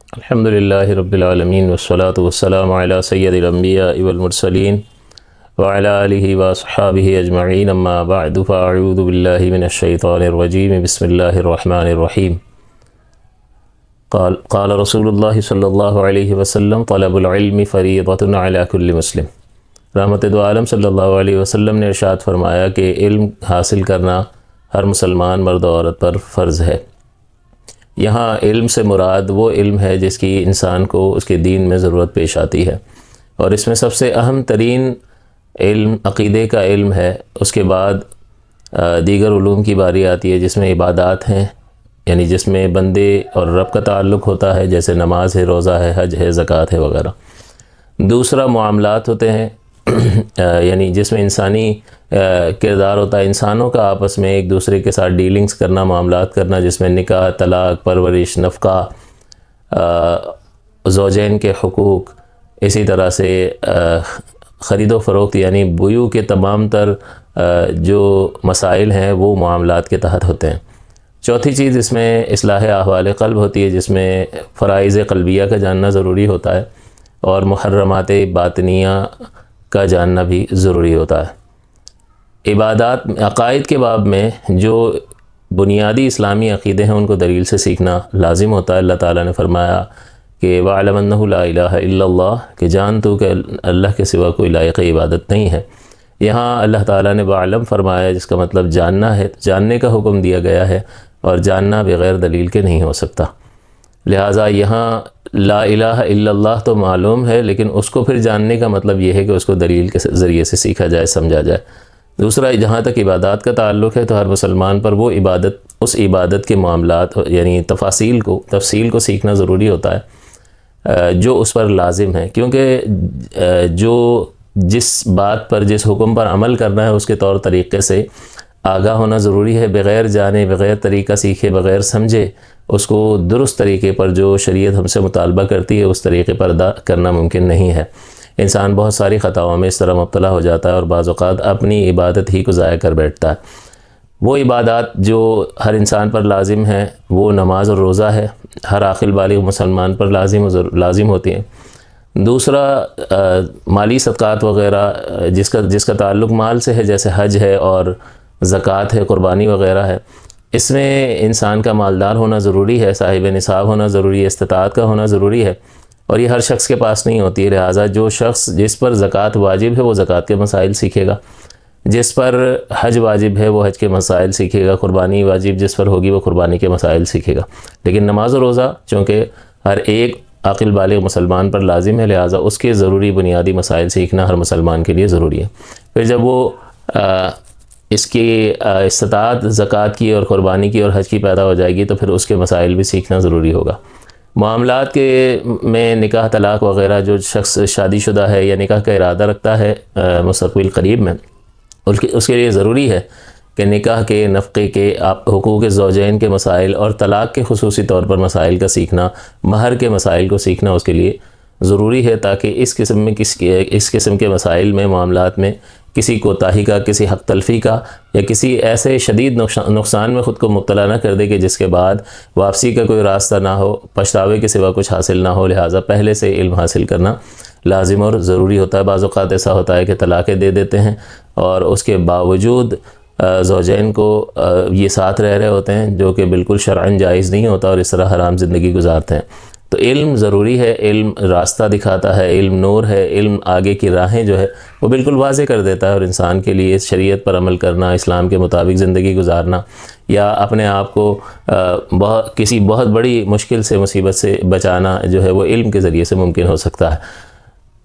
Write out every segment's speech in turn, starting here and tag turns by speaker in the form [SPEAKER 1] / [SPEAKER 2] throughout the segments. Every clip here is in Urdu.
[SPEAKER 1] الحمد للہ رب العالمین والصلاة والسلام علی سید الانبیاء والمرسلین وعلی آلہ واصحابہ اجمعین اما بعد فاعوذ باللہ من الشیطان الرجیم بسم اللہ الرحمن الرحیم قال رسول اللہ صلی اللہ علیہ وسلم طلب العلم فریضۃ علی کل مسلم۔ رحمت دو عالم صلی اللہ علیہ وسلم نے ارشاد فرمایا کہ علم حاصل کرنا ہر مسلمان مرد و عورت پر فرض ہے۔ یہاں علم سے مراد وہ علم ہے جس کی انسان کو اس کے دین میں ضرورت پیش آتی ہے، اور اس میں سب سے اہم ترین علم عقیدے کا علم ہے۔ اس کے بعد دیگر علوم کی باری آتی ہے جس میں عبادات ہیں، یعنی جس میں بندے اور رب کا تعلق ہوتا ہے، جیسے نماز ہے، روزہ ہے، حج ہے، زکوٰۃ ہے وغیرہ۔ دوسرا معاملات ہوتے ہیں، یعنی جس میں انسانی کردار ہوتا ہے، انسانوں کا آپس میں ایک دوسرے کے ساتھ ڈیلنگز کرنا، معاملات کرنا، جس میں نکاح، طلاق، پرورش، نفقہ، زوجین کے حقوق، اسی طرح سے خرید و فروخت، یعنی بیوع کے تمام تر جو مسائل ہیں وہ معاملات کے تحت ہوتے ہیں۔ چوتھی چیز اس میں اصلاح احوال قلب ہوتی ہے، جس میں فرائض قلبیہ کا جاننا ضروری ہوتا ہے، اور محرمات باطنیہ کا جاننا بھی ضروری ہوتا ہے۔ عبادات عقائد کے باب میں جو بنیادی اسلامی عقیدے ہیں ان کو دلیل سے سیکھنا لازم ہوتا ہے۔ اللہ تعالیٰ نے فرمایا کہ وَاعْلَمْ أَنَّهُ لَا إِلَٰهَ إِلَّا اللَّهُ، کہ جان تو کہ اللہ کے سوا کوئی لائق عبادت نہیں ہے۔ یہاں اللہ تعالیٰ نے وَاعْلَمْ فرمایا، جس کا مطلب جاننا ہے، جاننے کا حکم دیا گیا ہے، اور جاننا بغیر دلیل کے نہیں ہو سکتا۔ لہٰذا یہاں لا الہ الا اللہ تو معلوم ہے، لیکن اس کو پھر جاننے کا مطلب یہ ہے کہ اس کو دلیل کے ذریعے سے سیکھا جائے، سمجھا جائے۔ دوسرا، جہاں تک عبادات کا تعلق ہے تو ہر مسلمان پر وہ عبادت، اس عبادت کے معاملات یعنی تفصیل کو سیکھنا ضروری ہوتا ہے جو اس پر لازم ہے، کیونکہ جو جس بات پر، جس حکم پر عمل کرنا ہے اس کے طور طریقے سے آگاہ ہونا ضروری ہے۔ بغیر جانے، بغیر طریقہ سیکھے، بغیر سمجھے اس کو درست طریقے پر جو شریعت ہم سے مطالبہ کرتی ہے اس طریقے پر ادا کرنا ممکن نہیں ہے۔ انسان بہت ساری خطاؤں میں اس طرح مبتلا ہو جاتا ہے اور بعض اوقات اپنی عبادت ہی کو ضائع کر بیٹھتا ہے۔ وہ عبادات جو ہر انسان پر لازم ہیں وہ نماز اور روزہ ہے، ہر عاقل بالغ مسلمان پر لازم ہوتی ہیں۔ دوسرا، مالی صدقات وغیرہ جس کا تعلق مال سے ہے، جیسے حج ہے اور زکوٰۃ ہے، قربانی وغیرہ ہے، اس میں انسان کا مالدار ہونا ضروری ہے، صاحب نصاب ہونا ضروری ہے، استطاعت کا ہونا ضروری ہے، اور یہ ہر شخص کے پاس نہیں ہوتی ہے۔ لہٰذا جو شخص جس پر زکوٰۃ واجب ہے وہ زکوٰۃ کے مسائل سیکھے گا، جس پر حج واجب ہے وہ حج کے مسائل سیکھے گا، قربانی واجب جس پر ہوگی وہ قربانی کے مسائل سیکھے گا۔ لیکن نماز و روزہ چونکہ ہر ایک عاقل بالغ مسلمان پر لازم ہے، لہٰذا اس کے ضروری بنیادی مسائل سیکھنا ہر مسلمان کے لیے ضروری ہے۔ پھر جب وہ اس کی استطاعت زکوٰۃ کی اور قربانی کی اور حج کی پیدا ہو جائے گی تو پھر اس کے مسائل بھی سیکھنا ضروری ہوگا۔ معاملات کے میں نکاح، طلاق وغیرہ، جو شخص شادی شدہ ہے یا نکاح کا ارادہ رکھتا ہے مستقبل قریب میں، اس کے لیے ضروری ہے کہ نکاح کے، نفقے کے، حقوق زوجین کے مسائل اور طلاق کے خصوصی طور پر مسائل کا سیکھنا، مہر کے مسائل کو سیکھنا اس کے لیے ضروری ہے، تاکہ اس قسم کے مسائل میں، معاملات میں کسی کوتاہی کا، کسی حق تلفی کا یا کسی ایسے شدید نقصان میں خود کو مبتلا نہ کر دے کہ جس کے بعد واپسی کا کوئی راستہ نہ ہو، پچھتاوے کے سوا کچھ حاصل نہ ہو۔ لہٰذا پہلے سے علم حاصل کرنا لازم اور ضروری ہوتا ہے۔ بعض اوقات ایسا ہوتا ہے کہ طلاقیں دے دیتے ہیں اور اس کے باوجود زوجین کو یہ ساتھ رہ رہے ہوتے ہیں، جو کہ بالکل شرعاً جائز نہیں ہوتا، اور اس طرح حرام زندگی گزارتے ہیں۔ تو علم ضروری ہے، علم راستہ دکھاتا ہے، علم نور ہے، علم آگے کی راہیں جو ہے وہ بالکل واضح کر دیتا ہے، اور انسان کے لیے شریعت پر عمل کرنا، اسلام کے مطابق زندگی گزارنا، یا اپنے آپ کو کسی بہت بڑی مشکل سے، مصیبت سے بچانا جو ہے وہ علم کے ذریعے سے ممکن ہو سکتا ہے۔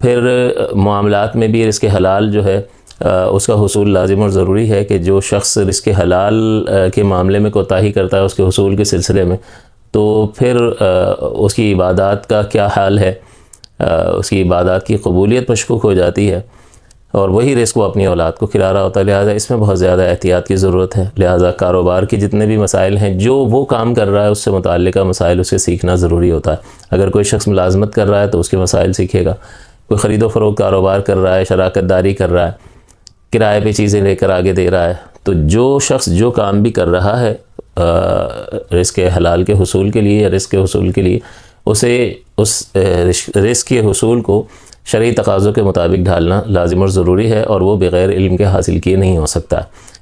[SPEAKER 1] پھر معاملات میں بھی رزق حلال جو ہے اس کا حصول لازم اور ضروری ہے، کہ جو شخص رزق حلال کے معاملے میں کوتاہی کرتا ہے اس کے حصول کے سلسلے میں، تو پھر اس کی عبادات کا کیا حال ہے، اس کی عبادات کی قبولیت مشکوک ہو جاتی ہے، اور وہی رزق وہ اپنی اولاد کو کھلا رہا ہوتا ہے۔ لہٰذا اس میں بہت زیادہ احتیاط کی ضرورت ہے۔ لہٰذا کاروبار کے جتنے بھی مسائل ہیں، جو وہ کام کر رہا ہے اس سے متعلقہ مسائل اسے سیکھنا ضروری ہوتا ہے۔ اگر کوئی شخص ملازمت کر رہا ہے تو اس کے مسائل سیکھے گا، کوئی خرید و فروخت کاروبار کر رہا ہے، شراکت داری کر رہا ہے، کرائے پہ چیزیں لے کر آگے دے رہا ہے، تو جو شخص جو کام بھی کر رہا ہے رزق حلال کے حصول کے لیے یا رزق کے حصول کے لیے، اسے اس رزق کے حصول کو شرعی تقاضوں کے مطابق ڈھالنا لازم اور ضروری ہے، اور وہ بغیر علم کے حاصل کیے نہیں ہو سکتا۔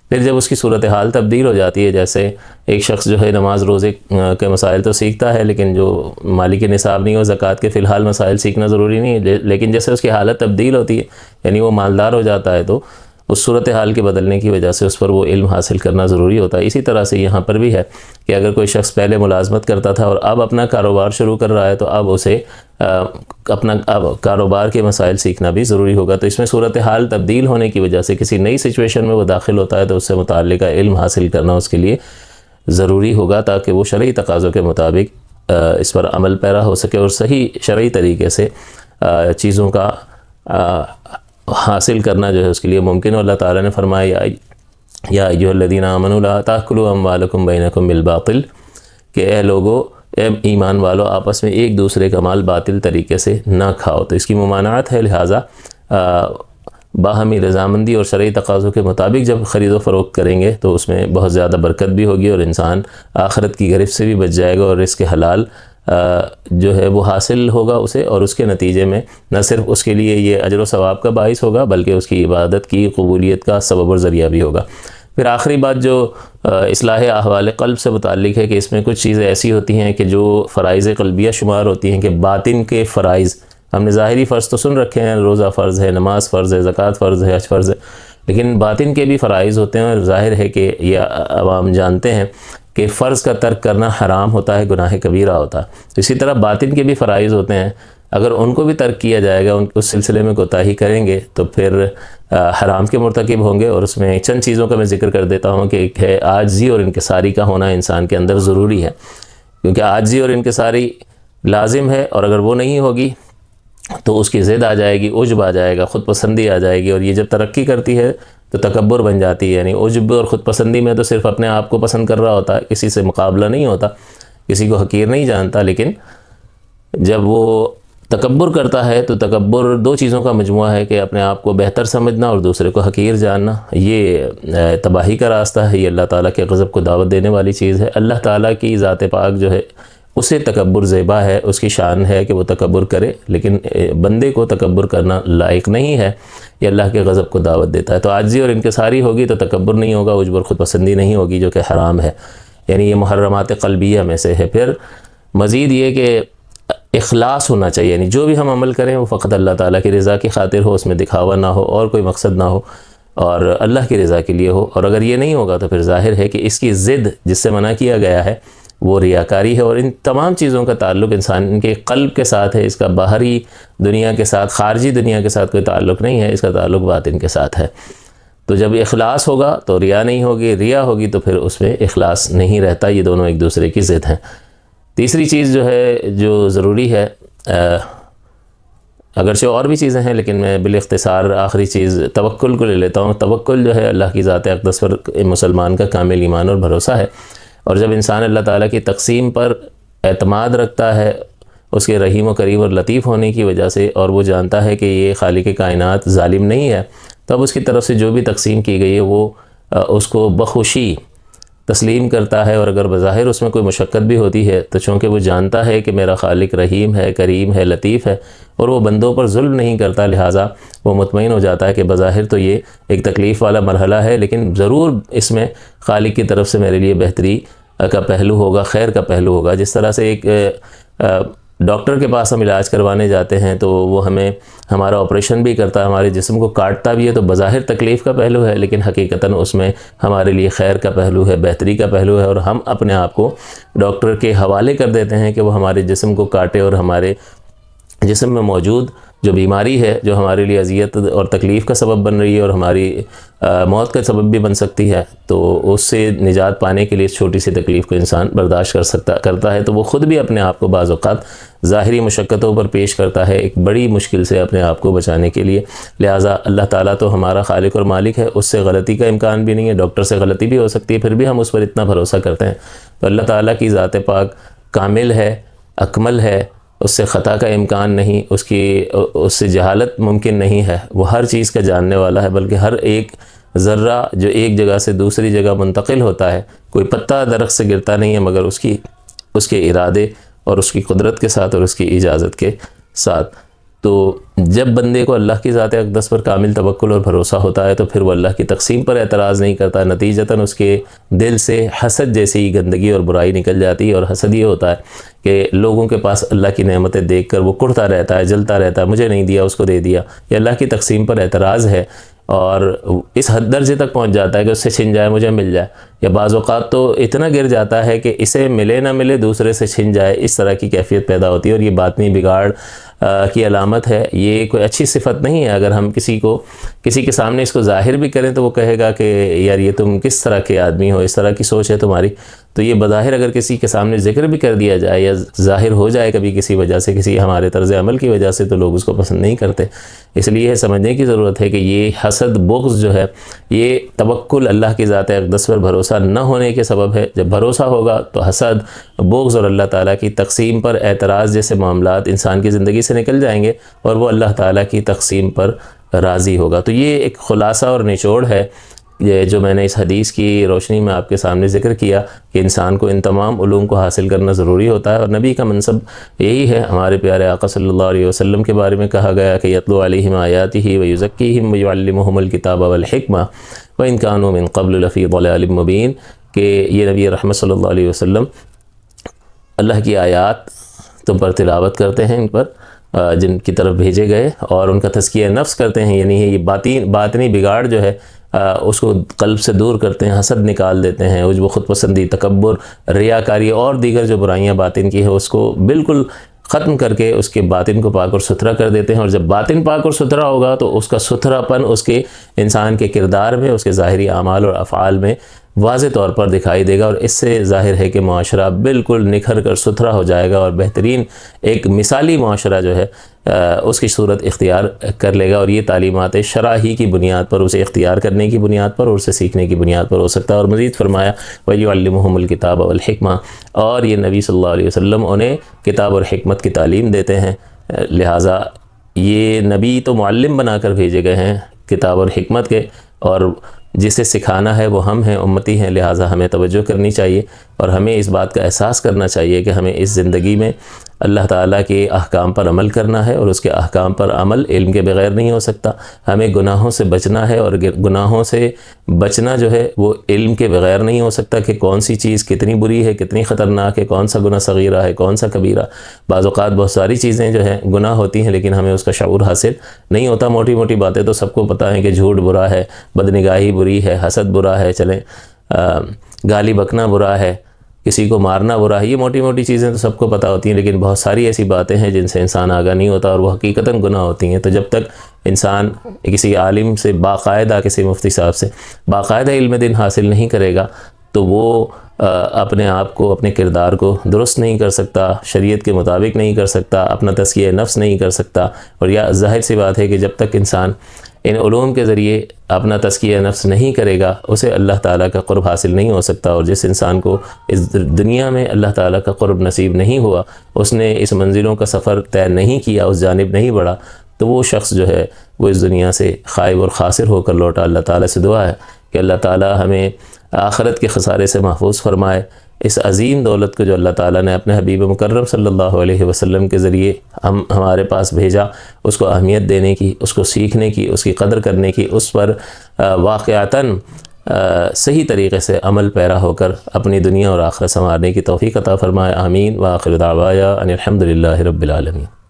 [SPEAKER 1] پھر جب اس کی صورتحال تبدیل ہو جاتی ہے، جیسے ایک شخص جو ہے نماز روزے کے مسائل تو سیکھتا ہے، لیکن جو مالی کے نصاب نہیں ہو، زکوٰۃ کے فی الحال مسائل سیکھنا ضروری نہیں ہے، لیکن جیسے اس کی حالت تبدیل ہوتی ہے، یعنی وہ مالدار ہو جاتا ہے، تو اس صورتحال کے بدلنے کی وجہ سے اس پر وہ علم حاصل کرنا ضروری ہوتا ہے۔ اسی طرح سے یہاں پر بھی ہے کہ اگر کوئی شخص پہلے ملازمت کرتا تھا اور اب اپنا کاروبار شروع کر رہا ہے، تو اب اسے اپنا کاروبار کے مسائل سیکھنا بھی ضروری ہوگا۔ تو اس میں صورتحال تبدیل ہونے کی وجہ سے کسی نئی سچویشن میں وہ داخل ہوتا ہے، تو اس سے متعلقہ علم حاصل کرنا اس کے لیے ضروری ہوگا، تاکہ وہ شرعی تقاضوں کے مطابق اس پر عمل پیرا ہو سکے اور صحیح شرعی طریقے سے چیزوں کا حاصل کرنا جو ہے اس کے لیے ممکن ہو۔ اللہ تعالیٰ نے فرمایا یا ایھا الذین آمنوا لا تأکلوا اموالکم بینکم بالباطل، کہ اے لوگو، اے ایمان والو، آپس میں ایک دوسرے کا مال باطل طریقے سے نہ کھاؤ۔ تو اس کی ممانعت ہے، لہٰذا باہمی رضامندی اور شرعی تقاضوں کے مطابق جب خرید و فروخت کریں گے تو اس میں بہت زیادہ برکت بھی ہوگی، اور انسان آخرت کی گرفت سے بھی بچ جائے گا، اور رزق حلال جو ہے وہ حاصل ہوگا اسے، اور اس کے نتیجے میں نہ صرف اس کے لیے یہ اجر و ثواب کا باعث ہوگا، بلکہ اس کی عبادت کی قبولیت کا سبب اور ذریعہ بھی ہوگا۔ پھر آخری بات جو اصلاح احوال قلب سے متعلق ہے، کہ اس میں کچھ چیزیں ایسی ہوتی ہیں کہ جو فرائض قلبیہ شمار ہوتی ہیں، کہ باطن کے فرائض، ہم نے ظاہری فرض تو سن رکھے ہیں، روزہ فرض ہے، نماز فرض ہے، زکوٰۃ فرض ہے، حج فرض ہے، لیکن باطن کے بھی فرائض ہوتے ہیں، اور ظاہر ہے کہ یہ عوام جانتے ہیں کہ فرض کا ترک کرنا حرام ہوتا ہے، گناہ کبیرہ ہوتا ہے۔ اسی طرح باطن کے بھی فرائض ہوتے ہیں، اگر ان کو بھی ترک کیا جائے گا، اس سلسلے میں کوتاہی کریں گے تو پھر حرام کے مرتکب ہوں گے۔ اور اس میں چند چیزوں کا میں ذکر کر دیتا ہوں کہ ایک ہے عاجزی اور انکساری کا ہونا انسان کے اندر ضروری ہے، کیونکہ عاجزی اور انکساری لازم ہے، اور اگر وہ نہیں ہوگی تو اس کی ضد آ جائے گی، عجب آ جائے گا، خود پسندی آ جائے گی، اور یہ جب ترقی کرتی ہے تو تکبر بن جاتی ہے۔ یعنی عجب اور خود پسندی میں تو صرف اپنے آپ کو پسند کر رہا ہوتا ہے، کسی سے مقابلہ نہیں ہوتا، کسی کو حقیر نہیں جانتا، لیکن جب وہ تکبر کرتا ہے تو تکبر دو چیزوں کا مجموعہ ہے، کہ اپنے آپ کو بہتر سمجھنا اور دوسرے کو حقیر جاننا۔ یہ تباہی کا راستہ ہے، یہ اللہ تعالیٰ کے غضب کو دعوت دینے والی چیز ہے۔ اللہ تعالیٰ کی ذات پاک جو ہے اسے تکبر زیبا ہے، اس کی شان ہے کہ وہ تکبر کرے، لیکن بندے کو تکبر کرنا لائق نہیں ہے، یہ اللہ کے غضب کو دعوت دیتا ہے۔ تو عاجزی اور انکساری ہوگی تو تکبر نہیں ہوگا، عجب اور خود پسندی نہیں ہوگی، جو کہ حرام ہے، یعنی یہ محرمات قلبیہ میں سے ہے۔ پھر مزید یہ کہ اخلاص ہونا چاہیے، یعنی جو بھی ہم عمل کریں وہ فقط اللہ تعالیٰ کی رضا کی خاطر ہو، اس میں دکھاوا نہ ہو اور کوئی مقصد نہ ہو، اور اللہ کی رضا کے لیے ہو۔ اور اگر یہ نہیں ہوگا تو پھر ظاہر ہے کہ اس کی ضد جس سے منع کیا گیا ہے وہ ریاکاری ہے، اور ان تمام چیزوں کا تعلق انسان کے قلب کے ساتھ ہے، اس کا باہری دنیا کے ساتھ، خارجی دنیا کے ساتھ کوئی تعلق نہیں ہے، اس کا تعلق باطن کے ساتھ ہے۔ تو جب اخلاص ہوگا تو ریا نہیں ہوگی، ریا ہوگی تو پھر اس میں اخلاص نہیں رہتا، یہ دونوں ایک دوسرے کی ضد ہیں۔ تیسری چیز جو ہے جو ضروری ہے، اگرچہ اور بھی چیزیں ہیں لیکن میں بالاختصار آخری چیز توکل کو لے لیتا ہوں۔ توکل جو ہے اللہ کی ذات اقدس پر مسلمان کا کامل ایمان اور بھروسہ ہے، اور جب انسان اللہ تعالیٰ کی تقسیم پر اعتماد رکھتا ہے اس کے رحیم و کریم اور لطیف ہونے کی وجہ سے، اور وہ جانتا ہے کہ یہ خالق کائنات ظالم نہیں ہے، تب اس کی طرف سے جو بھی تقسیم کی گئی ہے وہ اس کو بخوشی تسلیم کرتا ہے، اور اگر بظاہر اس میں کوئی مشقت بھی ہوتی ہے تو چونکہ وہ جانتا ہے کہ میرا خالق رحیم ہے، کریم ہے، لطیف ہے، اور وہ بندوں پر ظلم نہیں کرتا، لہٰذا وہ مطمئن ہو جاتا ہے کہ بظاہر تو یہ ایک تکلیف والا مرحلہ ہے، لیکن ضرور اس میں خالق کی طرف سے میرے لیے بہتری کا پہلو ہوگا، خیر کا پہلو ہوگا۔ جس طرح سے ایک ڈاکٹر کے پاس ہم علاج کروانے جاتے ہیں تو وہ ہمیں ہمارا آپریشن بھی کرتا ہے، ہمارے جسم کو کاٹتا بھی ہے، تو بظاہر تکلیف کا پہلو ہے، لیکن حقیقتاً اس میں ہمارے لیے خیر کا پہلو ہے، بہتری کا پہلو ہے، اور ہم اپنے آپ کو ڈاکٹر کے حوالے کر دیتے ہیں کہ وہ ہمارے جسم کو کاٹے، اور ہمارے جسم میں موجود جو بیماری ہے جو ہمارے لیے اذیت اور تکلیف کا سبب بن رہی ہے اور ہماری موت کا سبب بھی بن سکتی ہے، تو اس سے نجات پانے کے لیے اس چھوٹی سی تکلیف کو انسان برداشت کرتا ہے، تو وہ خود بھی اپنے آپ کو بعض اوقات ظاہری مشقتوں پر پیش کرتا ہے ایک بڑی مشکل سے اپنے آپ کو بچانے کے لیے۔ لہٰذا اللہ تعالیٰ تو ہمارا خالق اور مالک ہے، اس سے غلطی کا امکان بھی نہیں ہے، ڈاکٹر سے غلطی بھی ہو سکتی ہے، پھر بھی ہم اس پر اتنا بھروسہ کرتے ہیں۔ تو اللہ تعالیٰ کی ذات پاک کامل ہے، اکمل ہے، اس سے خطا کا امکان نہیں، اس سے جہالت ممکن نہیں ہے، وہ ہر چیز کا جاننے والا ہے، بلکہ ہر ایک ذرہ جو ایک جگہ سے دوسری جگہ منتقل ہوتا ہے، کوئی پتا درخت سے گرتا نہیں ہے مگر اس کے ارادے اور اس کی قدرت کے ساتھ اور اس کی اجازت کے ساتھ۔ تو جب بندے کو اللہ کی ذات اقدس پر کامل توکل اور بھروسہ ہوتا ہے تو پھر وہ اللہ کی تقسیم پر اعتراض نہیں کرتا، نتیجتاً اس کے دل سے حسد جیسی گندگی اور برائی نکل جاتی ہے۔ اور حسد یہ ہوتا ہے کہ لوگوں کے پاس اللہ کی نعمتیں دیکھ کر وہ کڑتا رہتا ہے، جلتا رہتا ہے، مجھے نہیں دیا اس کو دے دیا، یہ اللہ کی تقسیم پر اعتراض ہے، اور اس حد درجے تک پہنچ جاتا ہے کہ اس سے چھن جائے مجھے مل جائے، یا بعض اوقات تو اتنا گر جاتا ہے کہ اسے ملے نہ ملے دوسرے سے چھن جائے، اس طرح کی کیفیت پیدا ہوتی ہے، اور یہ باطنی بگاڑ کی علامت ہے۔ یہ کوئی اچھی صفت نہیں ہے۔ اگر ہم کسی کے سامنے اس کو ظاہر بھی کریں تو وہ کہے گا کہ یار یہ تم کس طرح کے آدمی ہو، اس طرح کی سوچ ہے تمہاری۔ تو یہ بظاہر اگر کسی کے سامنے ذکر بھی کر دیا جائے یا ظاہر ہو جائے کبھی کسی وجہ سے، کسی ہمارے طرز عمل کی وجہ سے، تو لوگ اس کو پسند نہیں کرتے۔ اس لیے یہ سمجھنے کی ضرورت ہے کہ یہ حسد، بغض جو ہے، یہ توکل اللہ کی ذات اقدس پر بھروسہ نہ ہونے کے سبب ہے۔ جب بھروسہ ہوگا تو حسد، بغض اور اللہ تعالیٰ کی تقسیم پر اعتراض جیسے معاملات انسان کی زندگی سے نکل جائیں گے، اور وہ اللہ تعالیٰ کی تقسیم پر راضی ہوگا۔ تو یہ ایک خلاصہ اور نچوڑ ہے یہ جو میں نے اس حدیث کی روشنی میں آپ کے سامنے ذکر کیا کہ انسان کو ان تمام علوم کو حاصل کرنا ضروری ہوتا ہے، اور نبی کا منصب یہی ہے۔ ہمارے پیارے آقا صلی اللہ علیہ وسلم کے بارے میں کہا گیا کہ یتلو علیہم آیاتہ ویزکیہم ویعلمہم الکتاب والحکمہ وإن كانوا من قبل لفی ضلال مبین، کہ یہ نبی رحمت صلی اللہ علیہ وسلم اللہ کی آیات تم پر تلاوت کرتے ہیں، ان پر جن کی طرف بھیجے گئے، اور ان کا تزکیہ نفس کرتے ہیں، یعنی یہ باطنی بگاڑ جو ہے اس کو قلب سے دور کرتے ہیں، حسد نکال دیتے ہیں، عجب و خود پسندی، تکبر، ریاکاری اور دیگر جو برائیاں باطن کی ہیں اس کو بالکل ختم کر کے اس کے باطن کو پاک اور ستھرا کر دیتے ہیں۔ اور جب باطن پاک اور ستھرا ہوگا تو اس کا ستھرا پن اس کے انسان کے کردار میں، اس کے ظاہری اعمال اور افعال میں واضح طور پر دکھائی دے گا، اور اس سے ظاہر ہے کہ معاشرہ بالکل نکھر کر ستھرا ہو جائے گا، اور بہترین ایک مثالی معاشرہ جو ہے اس کی صورت اختیار کر لے گا۔ اور یہ تعلیمات شرع ہی کی بنیاد پر، اسے اختیار کرنے کی بنیاد پر اور اسے سیکھنے کی بنیاد پر ہو سکتا ہے۔ اور مزید فرمایا وَيُعَلِّمُهُمُ الْكِتَابَ وَالْحِكْمَةَ، اور یہ نبی صلی اللہ علیہ وسلم انہیں کتاب اور حکمت کی تعلیم دیتے ہیں۔ لہٰذا یہ نبی تو معلم بنا کر بھیجے گئے ہیں کتاب اور حکمت کے، اور جسے سکھانا ہے وہ ہم ہیں، امتی ہیں، لہٰذا ہمیں توجہ کرنی چاہیے، اور ہمیں اس بات کا احساس کرنا چاہیے کہ ہمیں اس زندگی میں اللہ تعالیٰ کے احکام پر عمل کرنا ہے، اور اس کے احکام پر عمل علم کے بغیر نہیں ہو سکتا۔ ہمیں گناہوں سے بچنا ہے، اور گناہوں سے بچنا جو ہے وہ علم کے بغیر نہیں ہو سکتا کہ کون سی چیز کتنی بری ہے، کتنی خطرناک ہے، کون سا گناہ صغیرہ ہے، کون سا کبیرہ۔ بعض اوقات بہت ساری چیزیں جو ہیں گناہ ہوتی ہیں لیکن ہمیں اس کا شعور حاصل نہیں ہوتا۔ موٹی موٹی باتیں تو سب کو پتہ ہیں کہ جھوٹ برا ہے، بدنگاہی بری ہے، حسد برا ہے، چلیں گالی بکنا برا ہے، کسی کو مارنا برا ہے، یہ موٹی موٹی چیزیں تو سب کو پتہ ہوتی ہیں، لیکن بہت ساری ایسی باتیں ہیں جن سے انسان آگاہ نہیں ہوتا، اور وہ حقیقتاً گناہ ہوتی ہیں۔ تو جب تک انسان کسی عالم سے باقاعدہ، کسی مفتی صاحب سے باقاعدہ علم دین حاصل نہیں کرے گا تو وہ اپنے آپ کو، اپنے کردار کو درست نہیں کر سکتا، شریعت کے مطابق نہیں کر سکتا، اپنا تزکیہ نفس نہیں کر سکتا۔ اور یہ ظاہر سی بات ہے کہ جب تک انسان ان علوم کے ذریعے اپنا تزکیہ نفس نہیں کرے گا اسے اللہ تعالیٰ کا قرب حاصل نہیں ہو سکتا۔ اور جس انسان کو اس دنیا میں اللہ تعالیٰ کا قرب نصیب نہیں ہوا، اس نے اس منزلوں کا سفر طے نہیں کیا، اس جانب نہیں بڑھا، تو وہ شخص جو ہے وہ اس دنیا سے خائب اور خاسر ہو کر لوٹا۔ اللہ تعالیٰ سے دعا ہے کہ اللہ تعالیٰ ہمیں آخرت کے خسارے سے محفوظ فرمائے۔ اس عظیم دولت کو جو اللہ تعالیٰ نے اپنے حبیب مکرم صلی اللہ علیہ وسلم کے ذریعے ہمارے پاس بھیجا، اس کو اہمیت دینے کی، اس کو سیکھنے کی، اس کی قدر کرنے کی، اس پر واقعتاً صحیح طریقے سے عمل پیرا ہو کر اپنی دنیا اور آخرت سنوارنے کی توفیق عطا فرمائے۔ آمین۔ وآخر دعوایا ان الحمد للہ رب العالمین۔